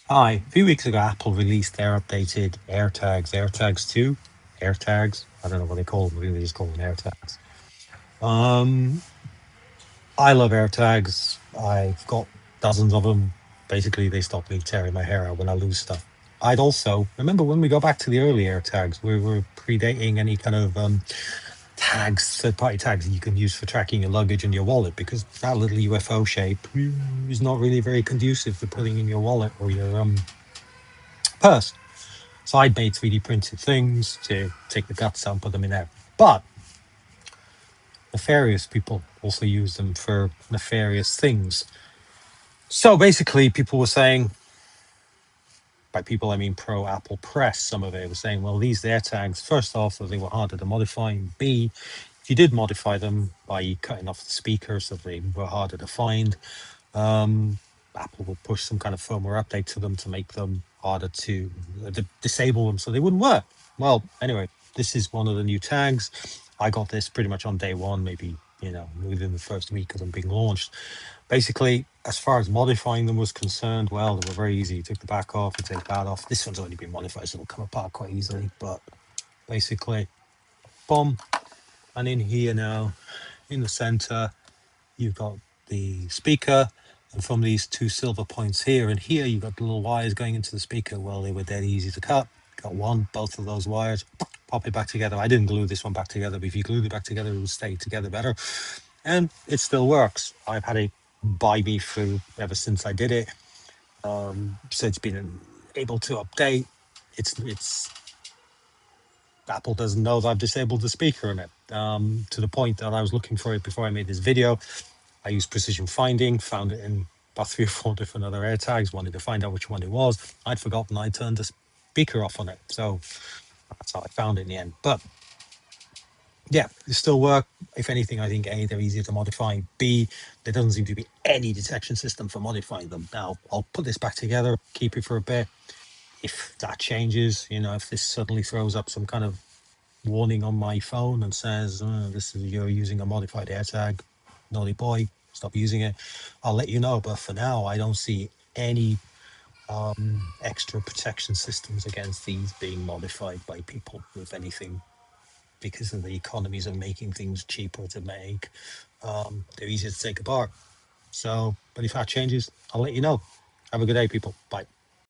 Hi, a few weeks ago, Apple released their updated AirTags 2, AirTags. I don't know what they call them, really just call them AirTags. Um, I love AirTags. I've got dozens of them. Basically, they stop me tearing my hair out when I lose stuff. I'd also remember when we go back to the early AirTags, we were predating any kind of tags, third-party tags that you can use for tracking your luggage and your wallet, because that little UFO shape is not really very conducive to putting in your wallet or your purse. So I'd made 3D printed things to take the guts out and put them in there. But nefarious people also use them for nefarious things. So basically, people were saying, by people I mean pro Apple press, some of it was saying, well, these AirTags, first off, that they were harder to modify, and B, if you did modify them by cutting off the speaker so they were harder to find, um, Apple would push some kind of firmware update to them to make them harder to disable them so they wouldn't work. Well, anyway, this is one of the new tags. I got this pretty much on day one, maybe, within the first week of them being launched. Basically, as far as modifying them was concerned, well, they were very easy. You took the back off, you take that off. This one's already been modified, so it'll come apart quite easily. But basically, boom, and in here now, in the center, you've got the speaker, and from these two silver points here and here, you've got the little wires going into the speaker. Well, they were dead easy to cut. Got one, both of those wires, pop it back together. I didn't glue this one back together, but if you glued it back together, it would stay together better. And it still works. I've had it by me through ever since I did it. So it's been able to update. It's Apple doesn't know that I've disabled the speaker in it. To the point that I was looking for it before I made this video. I used precision finding, found it in about 3 or 4 different other AirTags, wanted to find out which one it was. I'd forgotten I turned the speaker off on it. So that's how I found it in the end. But yeah, they still work. If anything, I think A, they're easier to modify. B, there doesn't seem to be any detection system for modifying them. Now, I'll put this back together, keep it for a bit. If that changes, if this suddenly throws up some kind of warning on my phone and says, this is you're using a modified AirTag, naughty boy, stop using it, I'll let you know. But for now, I don't see any extra protection systems against these being modified by people, if anything, because of the economies of making things cheaper to make. They're easier to take apart. So, but if that changes, I'll let you know. Have a good day, people. Bye.